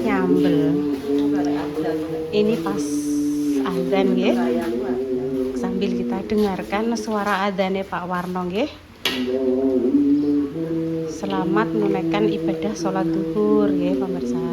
nyambel. Ini pas adzan nggih. Sambil kita dengarkan suara adzannya Pak Warno nggih. Selamat menunaikan ibadah sholat zuhur nggih pemirsa.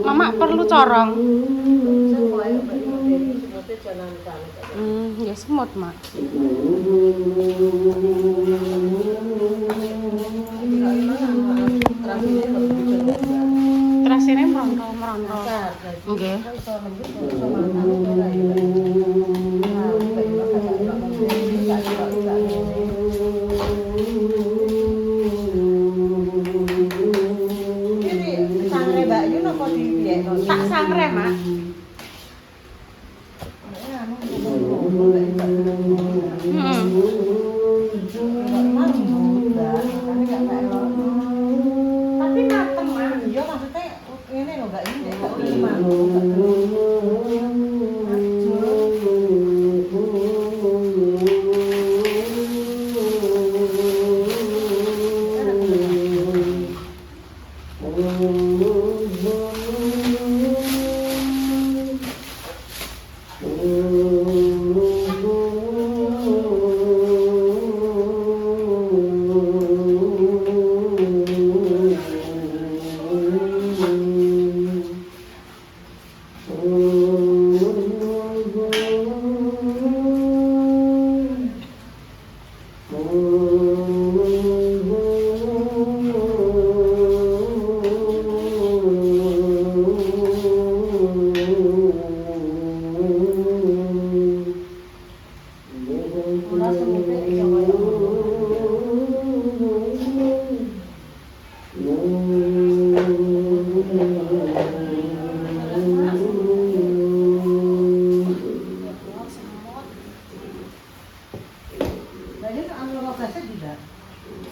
Mama perlu corong. Ya semut, Mak. Terasine meronto. Nggih. Tak sangre, Mak. Tapi mateng, Mak. Iya maksudnya ini loh enggak ini kok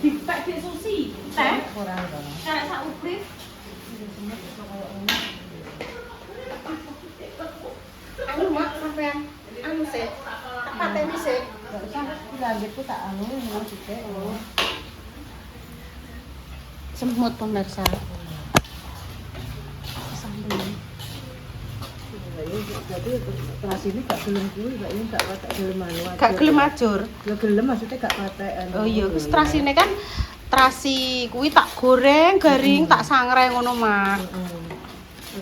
Dipek susi, teh. Karek sak uprit. Anu Mak sampean anu sih. Tak pateni sih. enggak usah lanjutku tak anu mau sithik. Semut pemirsa. Sambel. Jadi kelas ini gak gelem kuwi, gak ini gak patek gelem anu. Gak gelem ajur. Lah gelem maksudnya gak patek anu. Oh iya, terasine kan terasi kuwi tak goreng garing, tak sangre ngono, Mak.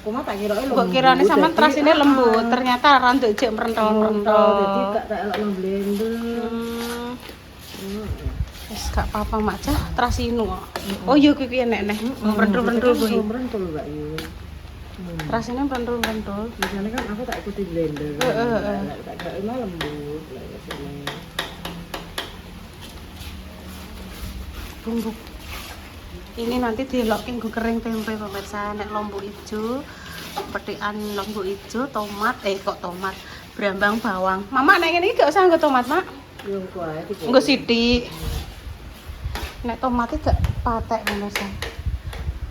Aku mah tak kira lembut. Kok kirane sampean terasine lembut, ternyata randuk jek merentol-merentol. Jadi gak tak elok nang blender. Wis gak apa-apa, Mak. Cah, terasinu kok. Oh iya kuwi enek-enek. Merentol-merentol kuwi. Merentol Mbak Yu. Rasine merentol-merentol. Biasanya kan aku tak ikuti blender. Tak kira emang lembut lah biasanya. Bumbu. Ini nanti dilokin nggo kering tempe pemirsa, nek lombok ijo, petikan lombok ijo, tomat, tomat, brambang bawang. Mama nek ngene iki gak usah nggo tomat, Mak. Yo kok ae iki. Nggo sithik. Nek tomatnya gak patek pemirsa.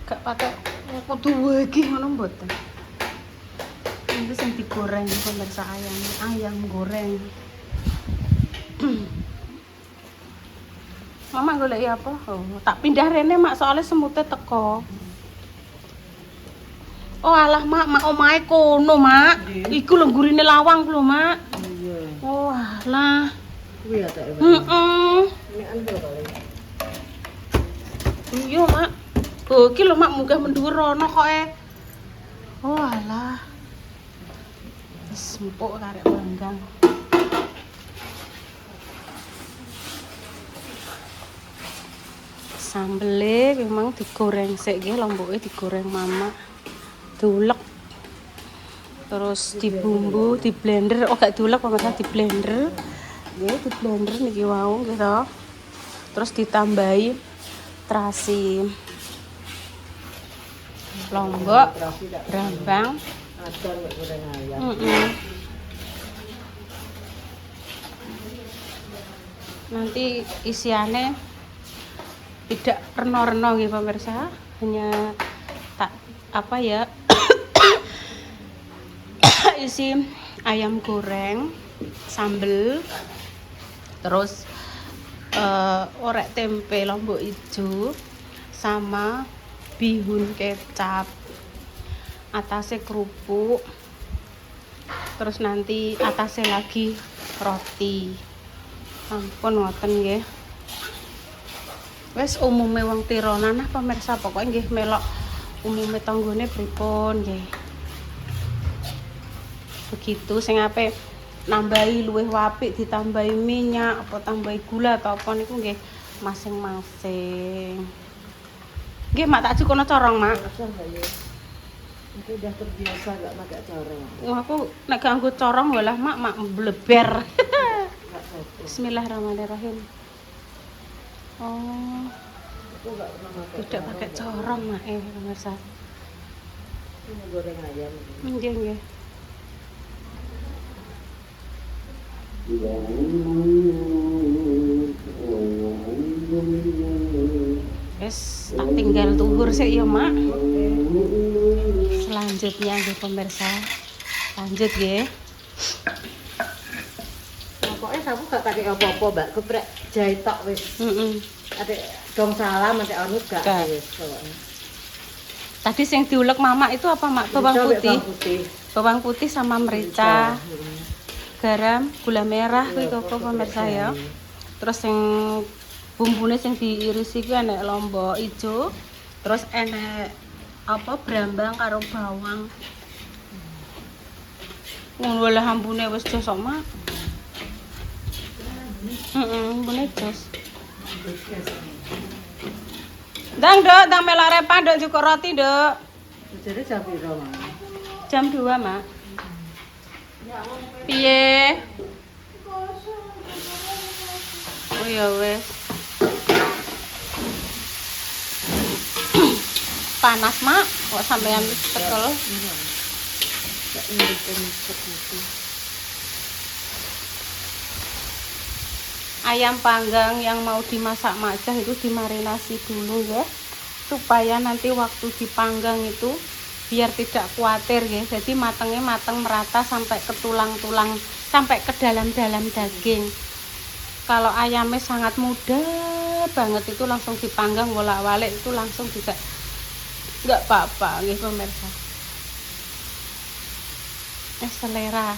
Gak patek kudu iki ngono mboten. Ini sing digoreng pemirsa ayam goreng. Mama goleki apa? Oh, tak pindah rene Mak soalnya semutnya teko. Oh alah Mak omahe kono Mak. Iku lho gurine lawang lho Mak. Iya. Oh alah. Kuwi ya tak. Ini anu kali. Iya Mak. Oh iki lho Mak munggah mendhuwur rono kok e. Oh alah. Wis empuk karek banggang. Sambele memang digoreng sik nggih, lomboke digoreng Mama. Diulek. Terus dibumbu, di blender. Oh gak diulek pemirsa, di blender. Nggih, di blender niki wau nggih to. Terus ditambahi terasi lombok, brambang, Adon mek goreng ayam. Nanti isiannya tidak reno-reno gitu pemirsa, hanya tak apa ya isi ayam goreng, sambel, terus orek tempe lombok hijau sama bihun kecap, atasnya kerupuk, terus nanti atasnya lagi roti. Ampun ngoten nggih. Wes umume wong tironan nah pemirsa, pokoknya nggih melok umume tanggane pripun nggih. Begitu sing ape nambahi luwih apik ditambahi minyak apa tambahi gula atau apa niku nggih masing-masing. Nggih mak tak cukono corong mak. Aku udah terbiasa gak pakai corong. Wah aku nek ganggu corong walah mak bleber. Bismillahirrahmanirrahim. Oh, Aku gak pernah pakai tidak pakai corong mak pemirsa. Ini goreng ayam. Nggih nggih. Wes tak tinggal tuhur sih ya mak. Selanjutnya nggih pemirsa. Lanjut nggih. Pokoknya aku gak pakai apa-apa, Mbak. Geprek jahit tok wis. Ada dong salam ada anu gak Gak. wis pokoknya. Tadi sing diulek mama itu apa mak? Bawang Itu putih. bawang putih. Bawang putih sama merica, garam, gula merah kuwi kok pemirsa ya. Terus yang bumbune sing diirisi kuwi enek lombok ijo, terus enek apa brambang karo bawang. Ngono lah ambune wis josok mak. Ambune jos. Ndang, Dok, ndang melok repan, Dok, cukup roti, Dok. Jadi jam piro, Mas? Jam 2, Mak. Piye? Oh ya wes. Panas, Mak. Kok sampean tekel? Gak ngirit-ngirit gitu. Ayam panggang yang mau dimasak macah itu dimarinasi dulu ya, supaya nanti waktu dipanggang itu biar tidak khawatir ya. Jadi matangnya matang merata sampai ke tulang-tulang, sampai ke dalam-dalam daging. Kalau ayamnya sangat muda banget itu langsung dipanggang bolak-balik itu langsung juga nggak apa-apa nggih pemirsa. Selera.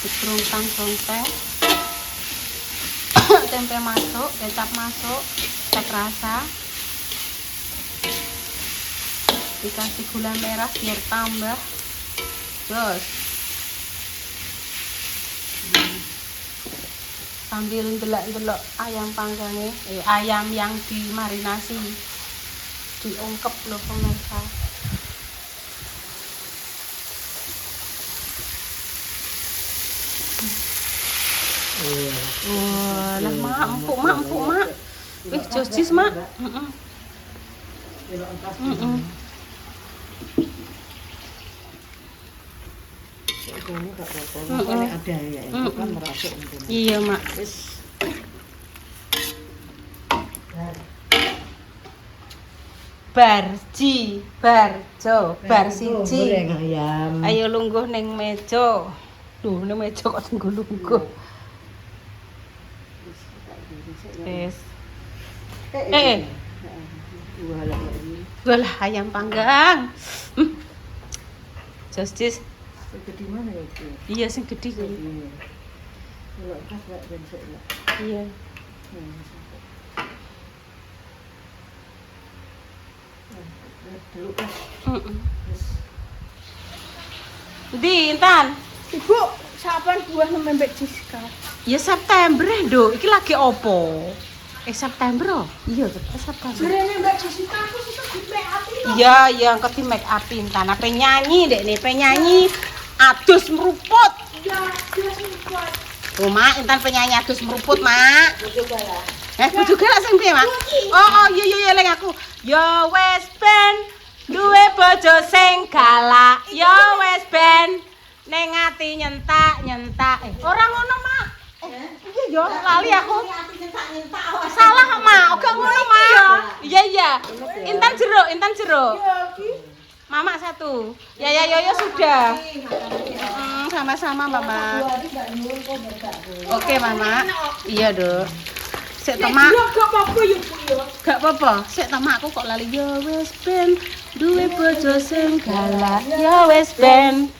Diperungkang-rungkang. Tempe masuk, kecap masuk, cek rasa. Dikasih gula merah biar tambah. Terus sambil ndelok-ndelok ayam panggangnya, ayam yang dimarinasi diungkep loh pemirsa. Wah, lah mak, empuk mak. Wih, josis mak. Ini gak apa-apa. Pokoknya ada ya, itu kan merasuk untungnya. Iya mak. Wis. Barji, barjo, bar siji. Goreng ayam. Ayo lungguh ning meja. Duh, ning meja kok lungguh. Wes. Walah ayam panggang. Josis. Gede mana ya itu? Iya sing gede kuwi. Kalau pas gak bensek lah. Iya. Dulu kan. Ndi, Intan? Ibu, sapan buah Mbak Jessica. Ya September Nduk. Iki lagi opo? September. Iya, September. Jarene Mbak Jessica aku susah di make up itu. Iya, yang ke make up Intan. Apa nyanyi dek nih, penyanyi adus meruput. Ya, dia sempat. Oh, Mak, Intan penyanyi adus meruput, Mak. Coba lah. Bu juga lah sing piye, Mak? Oh, iya lek aku. Yo wes ben duwe bojo sing galak. Yo wes ben ati nyentak. Orang ngono, Mak. Iya yo, lali aku. Salah, Mak. Oke ngono, Mak. Iya. Intan jeruk. Mama satu. Ya Yoyo sudah. Sama-sama, Mama. Oke, Mama. Iya, Dok. Sik to, Mak. Gak apa-apa ya, Bu ya. Gak apa-apa. Sik to, Mak, aku kok lali yo wis ben duwe bojo sing galak. Yo wis ben.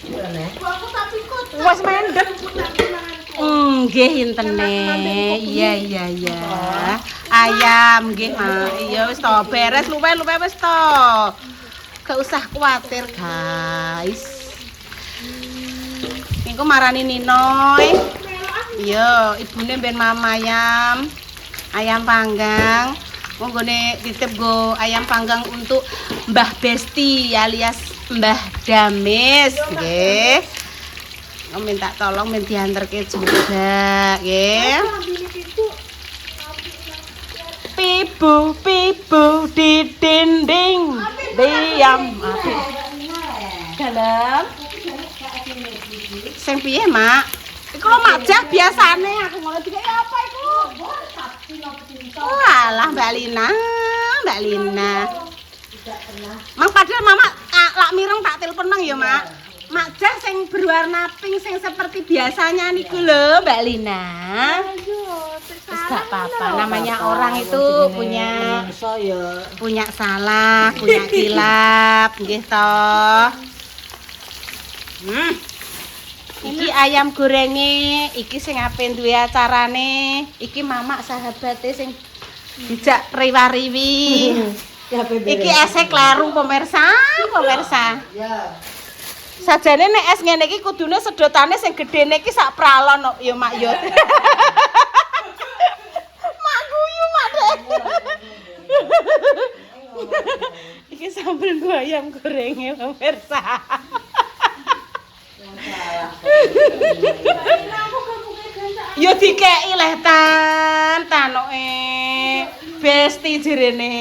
Bu, aku tapi kok Wes mendek. Nggih intene. Iya. Ayam nggih, Mak. Iya wis to, beres luwe wis to. Gak usah khawatir, guys. Niku marani Ninoy. Iya, ibune ben mama ayam panggang. Monggone titip go ayam panggang untuk Mbah Besti alias Mbah Damis, nggih. Minta tolong men dianterke juga, nggih. Pibu di dinding diam api dalam sing piye, Mak? Iku lho Mak biasane aku ngono dikek apa iku? Walah Mbak Lina. Mang padahal Mama lak mireng tak telepon nang ya, Mak. Mak Jah sing berwarna pink sing seperti biasanya niku lho, Mbak Lina. Terus gak apa-apa, namanya orang itu punya salah, punya kilap, nggih toh. Iki ayam gorenge, iki sing ape duwe acarane, iki Mama sahabate sing dijak riwa-riwi. Iki esek kleru pemirsa. Ya. Sajane nek es ngene iki kudune sedotane sing gedene iki sak pralon kok ya, Mak yo. Mak guyu, Mak Dek. Iki sambel go ayam gorenge pemirsa. Yo dikeki leh tanoke. Besti jerene.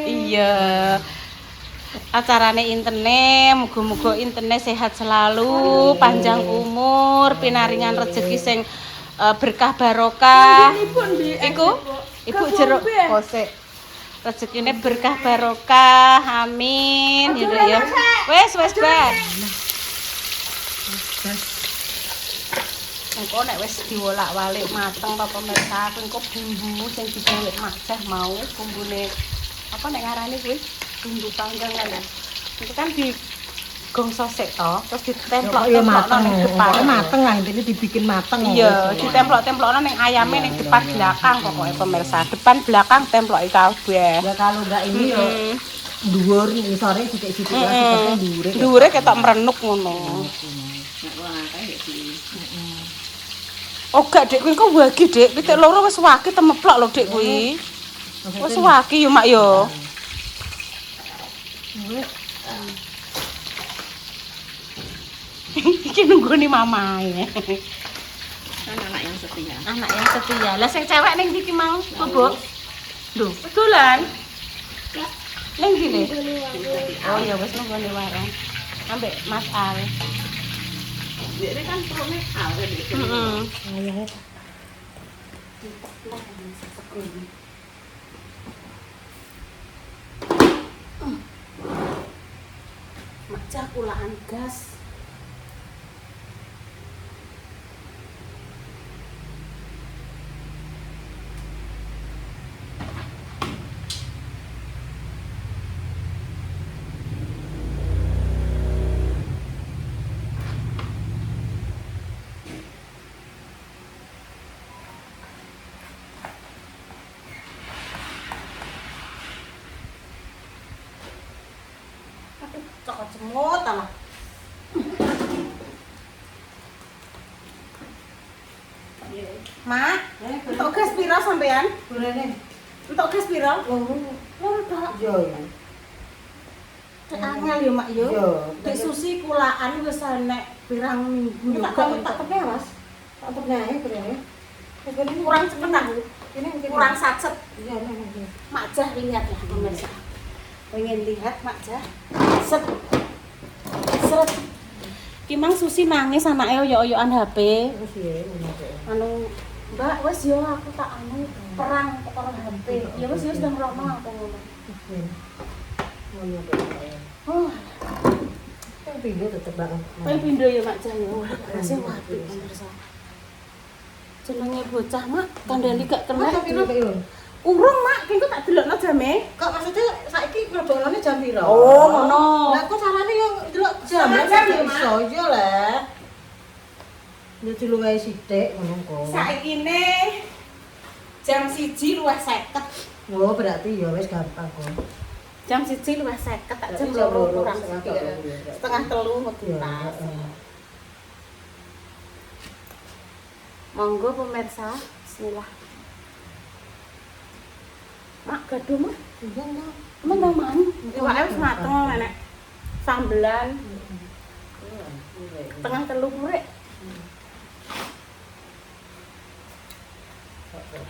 Iya. Acarane intene, muga-muga intene sehat selalu, panjang umur, pinaringan rezeki sing berkah barokah. Iku Ibu jeruk kosek. Rezekine berkah barokah. Amin. Gitu ya. Wes, Mbak. Engko nek wis diwolak-walik mateng apa pemirsa, engko bumbu sing digawe Mas mau bumbune apa nek ngarani kuwi? Bumbu panggang kan. Itu kan di gongso sik to, terus ditemplok Ya mateng, ning depan. mateng lah intine dibikin mateng. Iya, ditemplok-templokno ning ayame ning depan belakang pokoknya pemirsa. Depan belakang temploki kabeh. Ya kalau enggak ini yo dhuwur ngisore sithik-sithik ya sithiknya dhuwure. Dhuwure ketok merenuk ngono. Oh gak Dik, kuwi kok wagi Dik, pitik loro wis wagi temeplok lho Dik kuwi. Wis wagi yo Mak yo. Iki nungguni mamae. Anak yang setia. Anak yang setia. Lah sing cewek ning ndi ki Mang, Bu? Lho, dolan. Ning ndi Le? Oh ya wis nungguni warung. Ambek Mas Al. Ini kan perutnya awet gitu. Heeh. Macah kulaan gas. Cokot semut lah. Mak, untuk gas piro sampean? Gorene. Untuk gas piro? Loro tok. Yo. Angel yo Mak yo. Yo. Dek Susi kulaan wis enek pirang minggu Tak juga. tak tepne Mas. Tak tepne ae gorene. Gorene Kurang cepet ah. ini Kurang satset. Iya, iya. Mak Jah lihat ya pemirsa. Pengen lihat Mak Jah Set. Seret. Ki mang Susi nangis anake oyo-oyoan HP. Wis ya ngono kok. Anu, Mbak, wes yo aku tak anu perang perkara HP. Ya wes yo sedang rono aku ngono. Ngono kok. Oh, Yang pindah tetep banget. kowe pindho ya Mak Cah yo. Rasane apik pemirsa. Jenenge bocah Mak, kandhani gak kena. Urung Mak, kengko tak delokno jame. Kok maksudnya saiki mlebolane jam piro? Oh, ngono. Lah kok sarane yo delok jam ya iso yo lah. Yo dilungae sithik ngono kok. Saikine jam 1:50. Oh, berarti ya wis gampang kok. Jam 1:50 tak jam Jam 2 loro, kurang setengah sedikit. telu, ya. Setengah telu ngetuntas. Monggo pemirsa, bismillah. Mak gaduh Mak. Emang nang man. Iwake wis mateng nenek. Sambelan. Setengah telu kurek.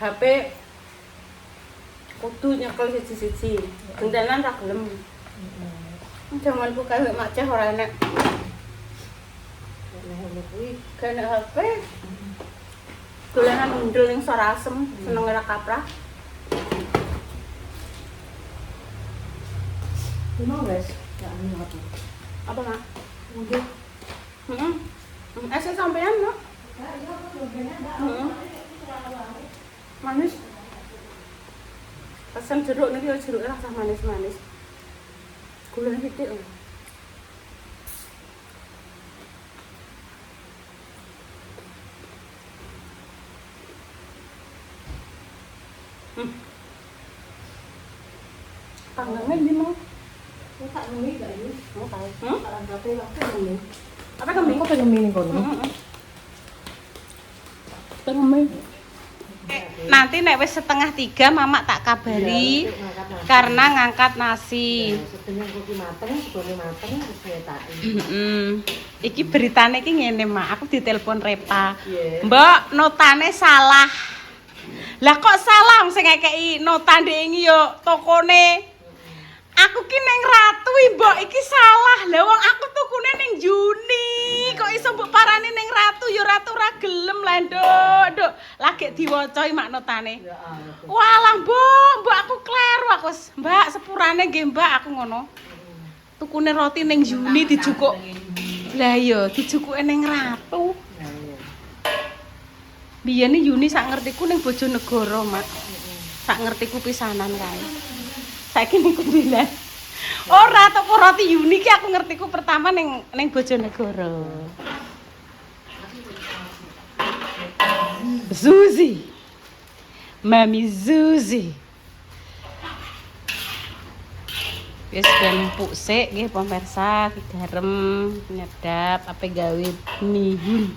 HP kudu nyekel siji-siji. Gendalan ra gelem. Jamanku kae Mak Cah ora enek. Kene HP. Dolanan ndul ning Sorasem, seneng ora kaprah. Mau wes, ya anu apa? Apa Mak? Udah. Heeh. Esen sampean, Mak? Heeh. Manis. Pesen jeruk niki jeruk rasa manis-manis. Gulane sithik. Panggangnya di mau. Ya tak ngemih gak ini? Mau tahu. Tak angkate langsung ngemih. Apa kambing? Kok pengen mini kono? Pengen. Nanti nek wis 2:30 Mama tak kabari karena ngangkat nasi. Sedene kopi mateng, sebone mateng terus nyetaki. Iki beritane iki ngene, Mak. Aku ditelepon Repa. Iya. Mbok, notane salah. Lah kok salah sing ngekeki nota ndek iki yo tokone. Aku ki ning Ratu, Mbok, iki salah. Lah wong aku tukune ning Juni. Kok iso mbok parani ning Ratu ya Ratu ora gelem lah, Nduk. Lagi diwaca mak notane. Ya ampun. Walah, Mbok, aku kleru aku. Mbak, sepurane nggih, Mbak, aku ngono. Tukune roti ning Juni dijukuk. Lah iya, dijukuke ning Ratu. Nah, iya. Biyen Yuni sak ngertiku ning Bojonegoro, Mak. Sak ngertiku pisanan kae. Saiki ning Kumbilan. Ora toko roti Yuni ki aku ngertiku pertama ning Bojonegoro. Zuzi. Mami Zuzi. Wis ben empuk sik nggih pemirsa, garam nyedap ape gawe mihun.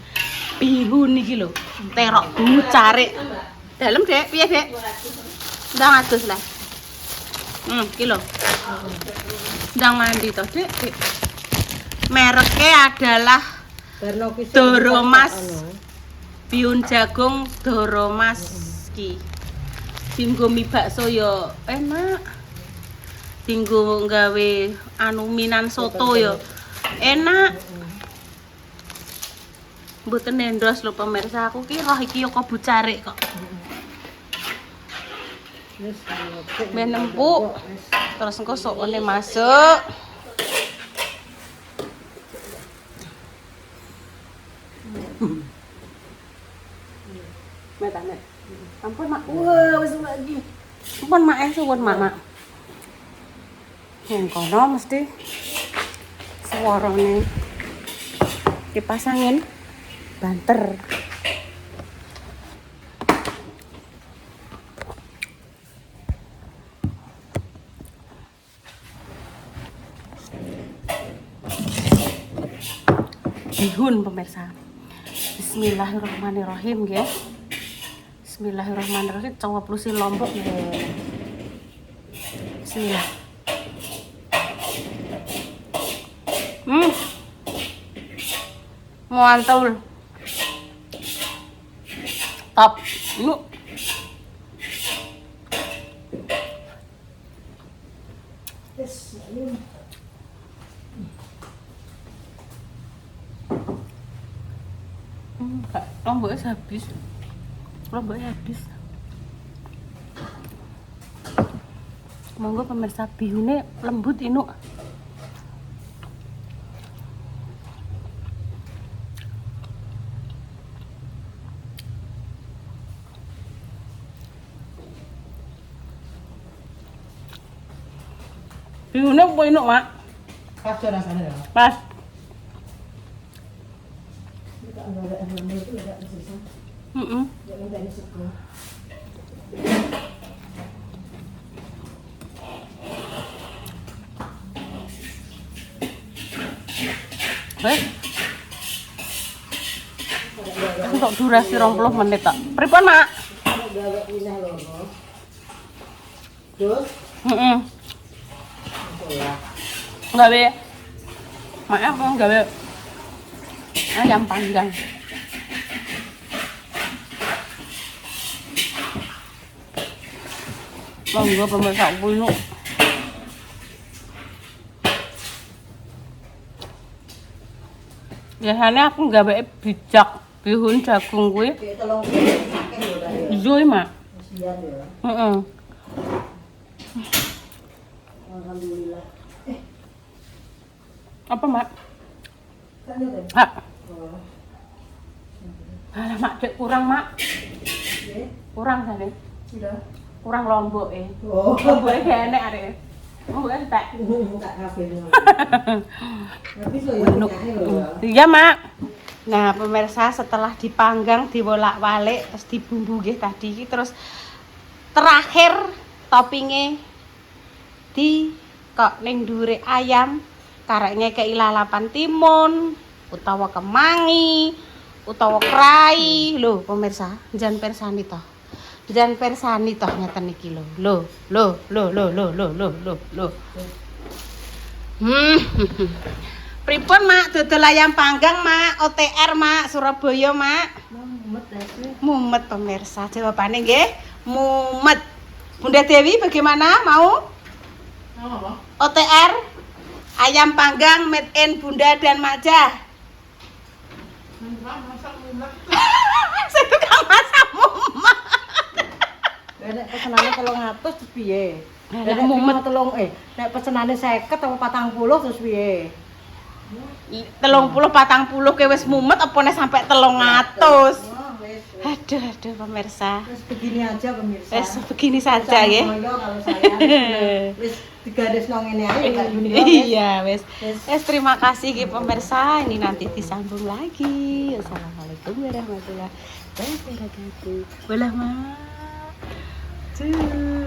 Bihun iki lho, terok bucarik. Dalem, Dek, piye, Dek? Ndang adus lah. Iki lho. Ndang mandi to, Dek. Mereknya adalah Doromas. Bihun jagung Doromas ki. Dinggo mie bakso yo enak. Dinggo gawe anu minan soto yo enak. Mboten nendros lho pemirsa, aku ki roh iki yo kok bucarik kok. Ben empuk. Terus engko sokone masuk. Metane. Ampun, Mak. Wah, wis lagi. Ampun, Mak, suwun, Mak. Yang kono mesti suarane kipas angin banter. Bihun pemirsa. Bismillahirrahmanirrahim nggih. Bismillahirrahmanirrahim. Cowoplusi Lombok nggih. Bismillah. Mantul. Top. Lu. Enggak, lomboknya habis. Lomboknya habis. Monggo pemirsa, bihune lembut Inu. Bihune apa Inu, Mak? Pas rasanya ya. Pas. Kita enggak ada lembut itu enggak sisa. Heeh. Ya minta ini suku. Wes. Untuk durasi 20 menit tak. Pripun, Mak? Gawe pindah lho. Terus Heeh. ya. Gawe. Maaf, gawe ayam panggang. Monggo pemirsa Inu. Biasanya aku gawe bijak, bihun jagung kuwi. Kayak tolong pakai lho dah ya. Zoi, Mak. Siap ya. Heeh. Alhamdulillah. Apa, Mak? Kan ya deh. Hak. Oh. Alah, Mak, dek kurang, Mak. Ya. Kurang jane. Sudah. Kurang lombok Oh. Lomboke gak enek arek. Lomboke entek. Tak kabeh. Tapi so ya penyahe lho ya. Iya, Mak. Nah, pemirsa, setelah dipanggang, dibolak-balik, terus dibumbu nggih tadi iki, terus terakhir toppingnya di kok ning ndure ayam karek kei lalapan timun utawa kemangi utawa krai lho pemirsa, jan persani toh. Jan persani toh ngeten iki lho. Lho. Pripun, Mak? Dodol ayam panggang, Mak. OTR, Mak. Surabaya, Mak. Mumet dah. Mumet pemirsa. Jawabannya nggih, mumet. Bunda Dewi bagaimana? Mau? Apa? OTR ayam panggang made in Bunda dan Maja. Masak mumet. Saya tukang masak mumet. Nek pesenane 300 terus piye? Nek mumet nek pesenane 50 apa 40 terus piye? 30-40 ke wis mumet apa nek sampai 300. Oh, wis. Aduh pemirsa. Wis begini aja pemirsa. Wis begini saja ya. Moyo kalau saya wis digarisno ngene ae Kak Junior. wis. Iya, wis. Wis. Wis terima kasih ki pemirsa. Ini nanti disambung lagi. Assalamualaikum warahmatullahi wabarakatuh. Bolah, Mak. Cuy.